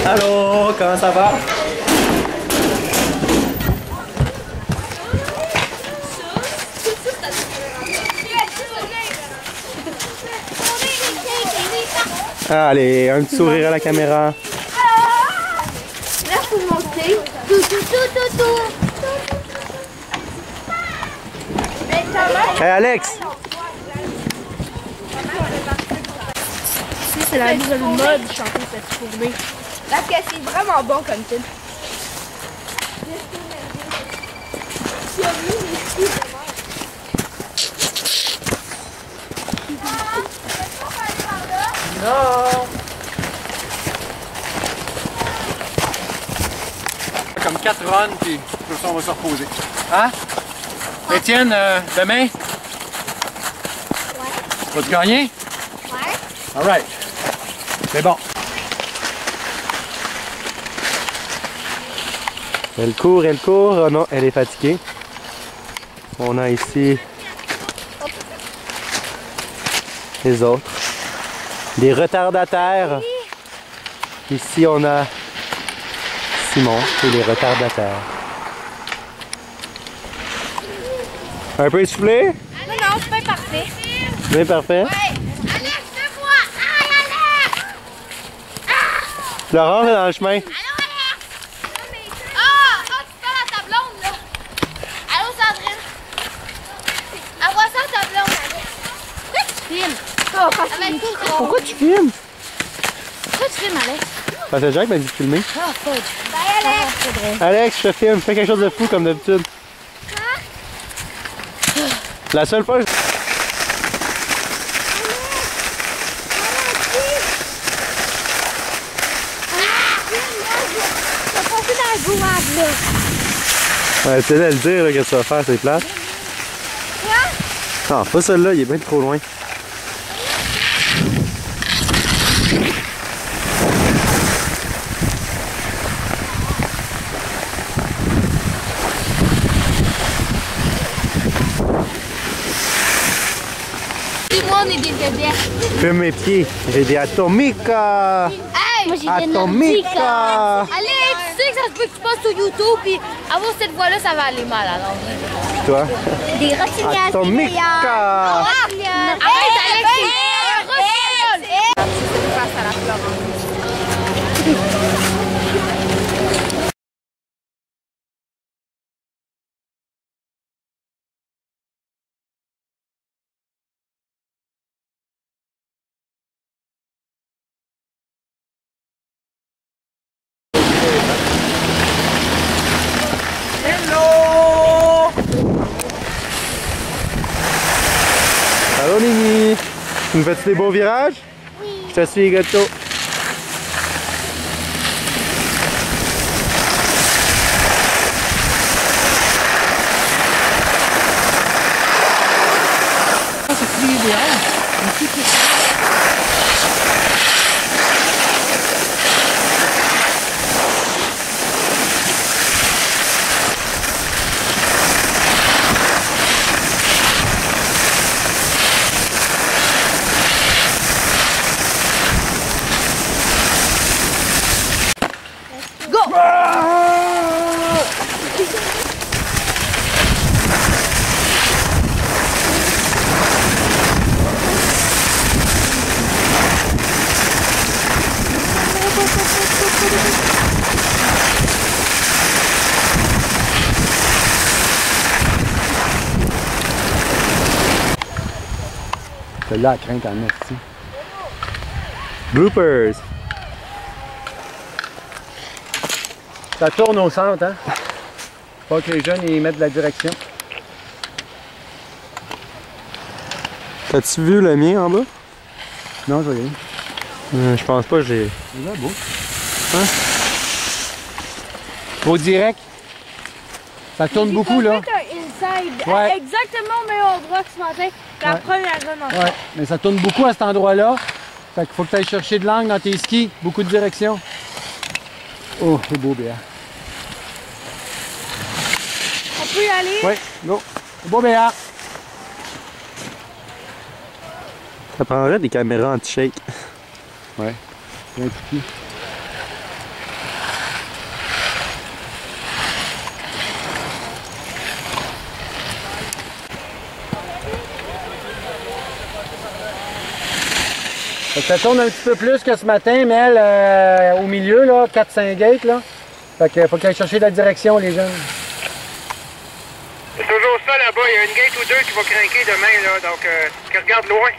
Allô, comment ça va? Allez, un petit sourire à la caméra. Là, faut monter. Tout. Hey Alex! C'est la nouvelle mode chanter cette fourmée. Parce que c'est vraiment bon comme film. Non! Comme 4 runs, puis on va se reposer. Hein? Étienne, demain? Ouais. Vas-tu gagner? Ouais. Alright. C'est bon. Elle court. Oh non, elle est fatiguée. On a ici les autres. Des retardataires. Ici, on a Simon et les retardataires. Un peu essoufflé? Non, c'est pas parfait. Bien parfait. Ouais. Alex, je vois. Aïe, Alex! Laurent est dans le chemin. Allô, Alex? Ah, tu parles à ta blonde, là. Allô, Sandrine? Envoie ça à ta blonde, Alex. Pourquoi tu filmes? Pourquoi tu filmes? Pourquoi tu filmes, Alex? Parce que Jacques m'a dit de filmer. Ah, fudge. Bye, Alex. C'est vrai. Alex, je te filme. Fais quelque chose de fou comme d'habitude. La seule fois... Ouais, c'est à le dire là, que tu vas faire, c'est plate. Quoi? Non, pas celui-là, il est bien trop loin. Puis moi, on est des vedettes. Fume mes pieds, j'ai des Atomica! Hey! Moi, j'ai des Atomica! Allez, tu sais que ça se peut que tu passes sur YouTube, puis avoir cette voix-là, ça va aller mal, alors. Toi? Des rottilias. Atomica! Arrête, Alex! Face à la fleur. Allô Nini! Tu me fais-tu des beaux virages? Oui! Je te suis les gâteaux. C'est plus idéal. Celle-là, elle craint en merci. Bloopers! Ça tourne au centre, hein? Pas que les jeunes ils mettent de la direction. T'as-tu vu le mien en bas? Non, je regarde. Je pense pas, j'ai... C'est là, beau. Hein? Beau direct. Ça tourne beaucoup, là. Ouais. Exactement au même endroit que ce matin, la première zone en Ouais, mais ça tourne beaucoup à cet endroit-là. Fait qu'il faut que tu ailles chercher de l'angle dans tes skis, beaucoup de direction. Oh, c'est beau, Béa. On peut y aller? Oui, go. C'est beau, Béa. Ça prendrait des caméras anti-shake. Ouais, c'est un petit. Ça tourne un petit peu plus que ce matin, mais elle, au milieu, là, 4-5 gates, là. Fait qu'il faut qu'elle aille chercher la direction, les jeunes. C'est toujours ça là-bas, il y a une gate ou deux qui va craquer demain, là, donc qui regarde loin.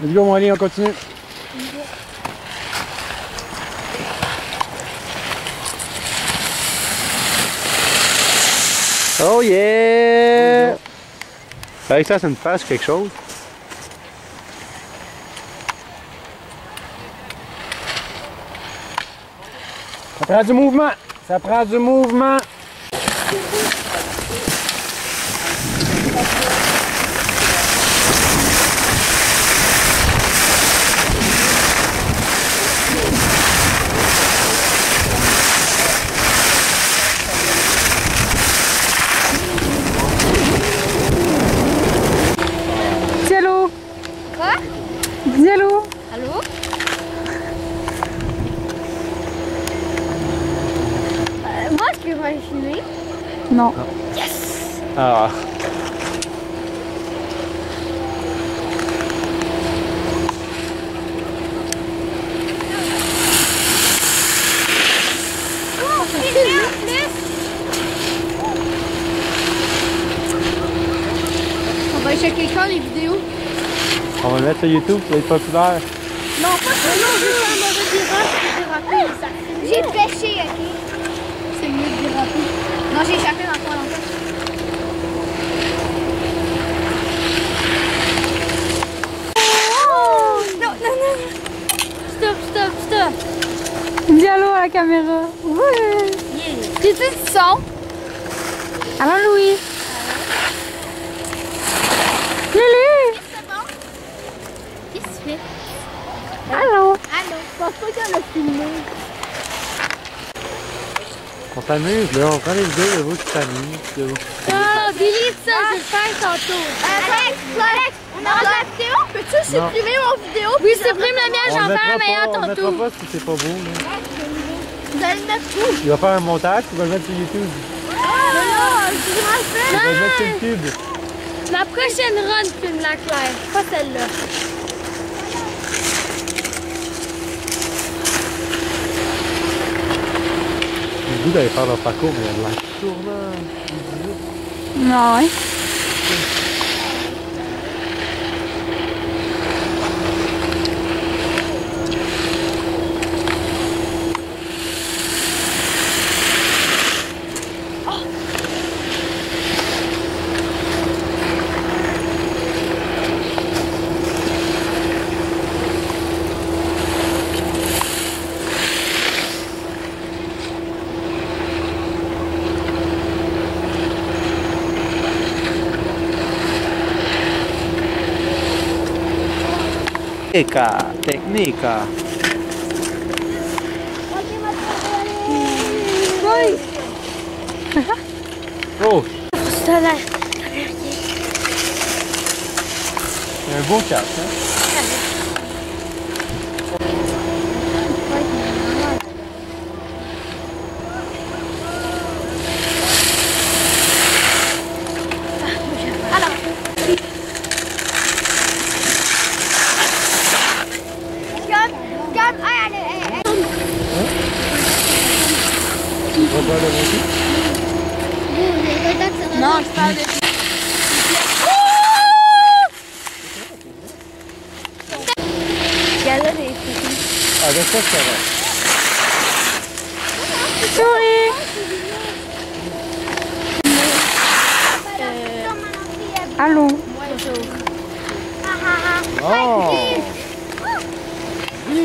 Let's go, mon Ali, on continue. Oh yeah! Avec ça, c'est une face quelque chose. Ça prend du mouvement. Ça prend du mouvement. Dis allô? Quoi? Dis allô? Allô? Moi, je peux m'imaginer. Non. Yes! Ah. Oh, filmer en plus! On va checker quand les vidéos? On va le mettre sur YouTube pour être populaire. Non, pas ça, non, juste un mauvais virage pour déraper. J'ai pêché, ok? C'est mieux de déraper. Non, j'ai échappé dans pas longtemps. Oh! Non, non, non! Stop, stop, stop! Dis allô à la caméra. Ouais. J'ai-tu du son? Allô Louis. Lulu. C'est bon? Qu'est-ce que tu fais? Allô. Allô? Je pense pas qu'on a filmé. On s'amuse, là. On prend les vidéos de vous qui s'amusent. Ah, Billy, ça, je vais le faire tantôt. Alex, on a la vidéo? Peux-tu supprimer mon vidéo? Oui, supprime la mienne, j'en fais la meilleure On le tantôt. mettra pas si c'est pas beau, là. Vous allez le mettre où? Il va faire un montage, il va le mettre sur YouTube. Ah, non, je vais le Il va le mettre sur le cube. La prochaine run filme la Claire, pas celle-là. J'ai le goût d'aller faire leur parcours, mais il y a de l'air tournant. Non, ouais. Technica. Oui. Oh, Ça va. c'est un beau casque, hein? Alors. Comme, allez. Tu vas pas le monter? Non, je parle de... Regarde là, les filles. Avec ça, c'est vrai. Souris. Allô. Bonjour. Oh! Oui!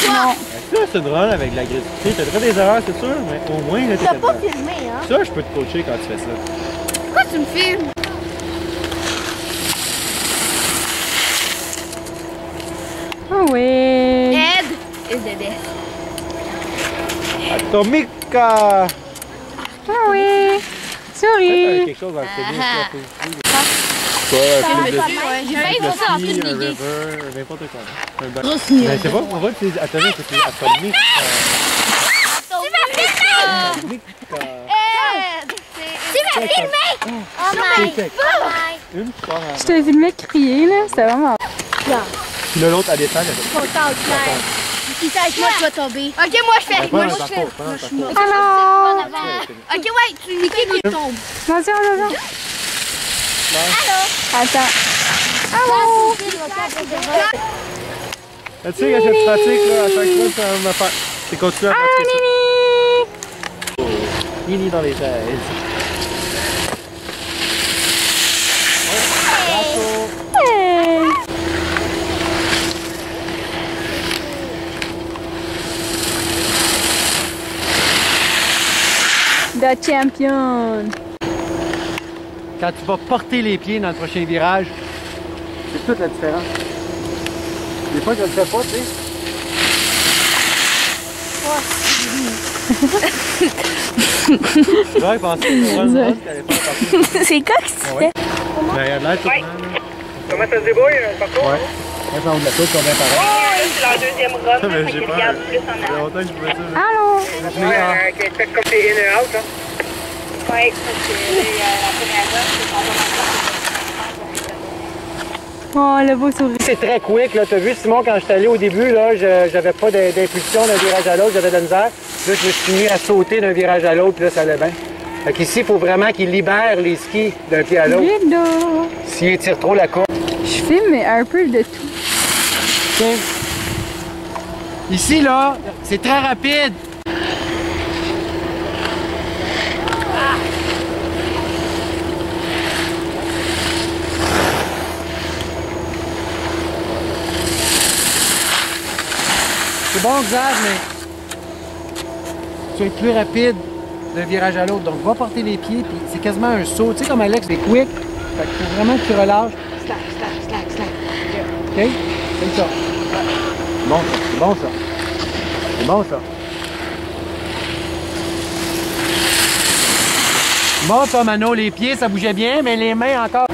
Non. Ça, c'est une run avec de l'agressivité. T'as déjà des erreurs, c'est sûr, mais au moins, là, T'as t'es pas dedans. filmé, hein? Ça, je peux te coacher quand tu fais ça. Pourquoi tu me filmes? crise de baisse. Atomica! Ah oui. Souris. Quelque chose dans le tennis, là. J'ai failli dire ça en plus Un de l'idée. river, n'importe quoi. Mais c'est pas pourquoi c'est atomique, c'est atomique. Tu m'as filmé! Oh my god! Une fois. Je t'ai filmé crier, là. C'était vraiment... Puis là, l'autre, elle descend. Qui sait, moi, tu vas tomber. Ok, moi, je fais. Moi, je fais. Alors! Ok, ouais, tu lui qui tombe. Attention, attention. Allô? Attends. Tu sais, quand je pratique, là, à chaque fois, ça me fait. C'est continuer à Ah, pratiquer Nini! ça. Nini dans les chaises. Hey! The champion! Quand tu vas porter les pieds dans le prochain virage, c'est toute la différence. Des fois, je ne le fais pas, tu sais. J'aurais pensé que le run qu'elle allait faire partie. C'est quoi que tu fais? Mais il y a de l'air tout le monde. Comment ça se débrouille, le parcours? Ouais. Là, dans la côte, combien par an? C'est leur deuxième run, Mais fait j'ai qu'ils peur. regardent plus en Ça fait avant. longtemps que je fais ça. là. Allô? Ouais, qui fait comme tes in and out, là. Ouais, parce que la première run, c'est pas Oh, le beau sourire. C'est très quick, là. T'as vu, Simon, quand j'étais allé au début, là, j'avais pas d'impulsion d'un virage à l'autre, j'avais de la misère. Là, je me suis mis à sauter d'un virage à l'autre, puis là, ça allait bien. Fait qu'ici, il faut vraiment qu'il libère les skis d'un pied à l'autre. Lindo! S'il étire trop la courbe. Je filme un peu de tout. Tiens. Ici, là, c'est très rapide. C'est bon, Xav, mais tu vas être plus rapide d'un virage à l'autre. Donc, va porter les pieds, puis c'est quasiment un saut. Tu sais, comme Alex, c'est quick. Fait qu'il faut vraiment que tu relâches. Slack, slack, slack, slack. OK? C'est ça. C'est bon, ça. C'est bon, ça. C'est bon, ça. Bon, ça, Mano, les pieds, ça bougeait bien, mais les mains encore.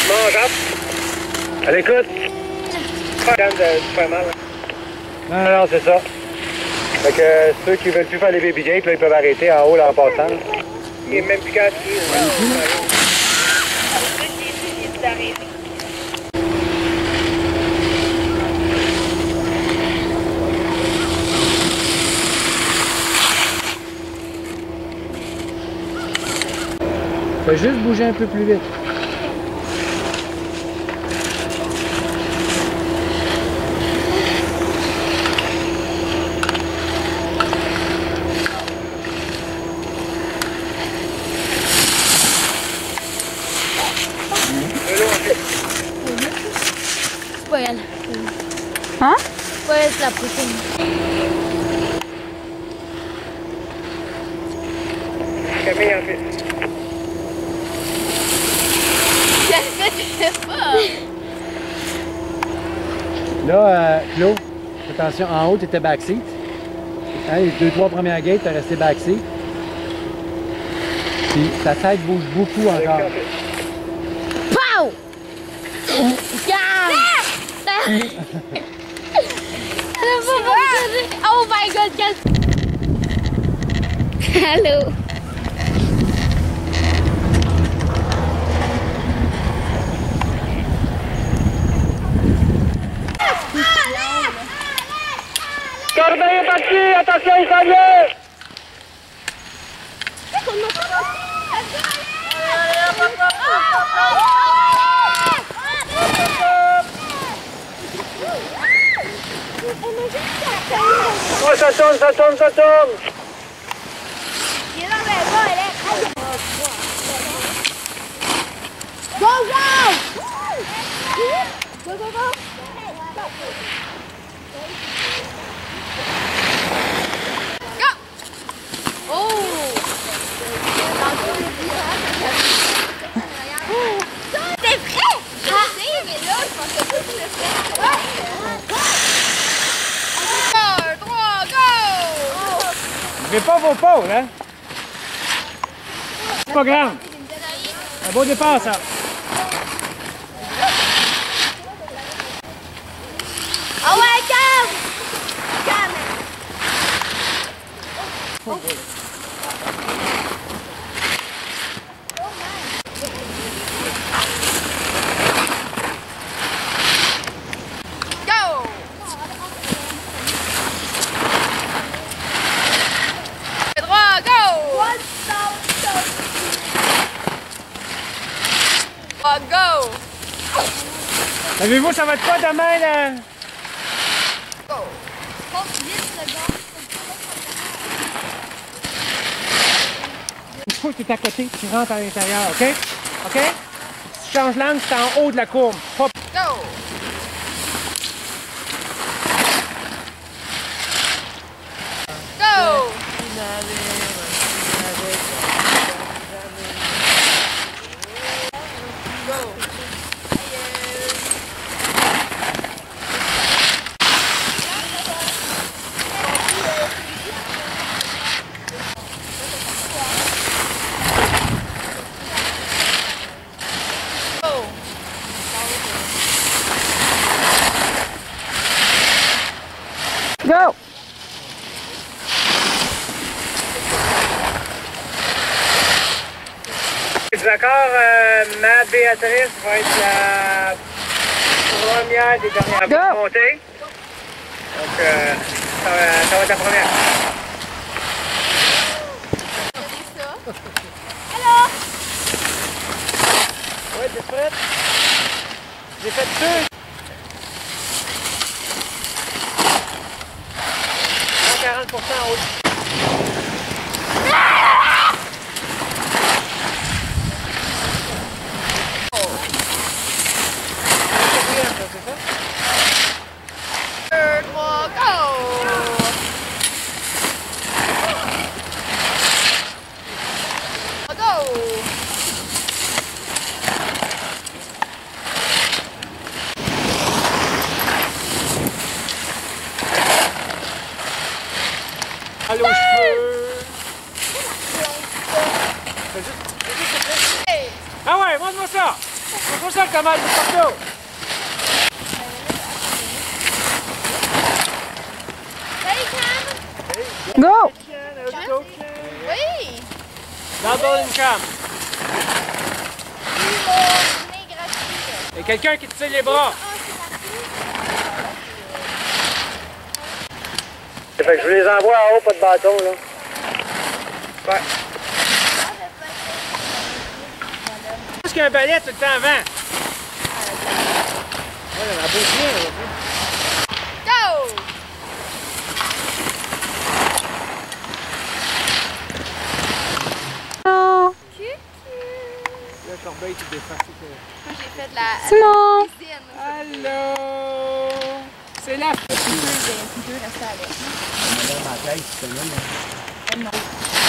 Bon, Jacques. À l'écoute. Pas de faire mal. Non, non, c'est ça. Fait que ceux qui veulent plus faire les baby gates, là, ils peuvent arrêter en haut, là, en passant. Il est même plus qu'à skier. Faut juste bouger un peu plus vite. C'est pas elle. Hein? C'est pas elle, c'est la prochaine. Camille en fait. Qu'est-ce que tu fais pas? Là, Claude, attention, en haut, tu étais backseat. Hein, les 2-3 premières gates, tu es resté backseat. Puis ta tête bouge beaucoup encore. Pow! Garde! Oh my god, quel... Allô? Corbin est parti! Attention, il s'en vient! Oh, ça tourne, ça tourne, ça tourne! Go, go! Go, go, go! au pôle, hein? C'est pas grave. Un beau départ, ça. Ah ouais, calme! Calme! Go! Droit, go! Go! Savez-vous, ça va être quoi demain, là? Go! Une fois que tu es à côté, tu rentres à l'intérieur, OK? OK? Si tu changes l'angle, c'est en haut de la courbe. Pas... Go! Go! Go! Es-tu d'accord? Ma Béatrice va être la première des dernières Go! montées. Donc, ça va être la première. Alors? Ouais, t'es prête? J'ai fait 2. 40% en haut. Allô, cheveux! Ah ouais, montre-moi ça! Montre-moi ça, le camal de partout! Go! Oui! Double income! Mon nez gratuit. Il y a quelqu'un qui te tire les bras! Fait que je les envoie en haut, pas de bâton, là. Ouais. Parce qu'il y a un balai tout le temps avant! Ouais, il y en a beaucoup bien, là. Go! Oh, Là, Corbeil, tu défends. Moi, j'ai fait de la Simon! cuisine. Allô! C'est la Les deux restaient avec. Madame, à la tête, c'est là, mais...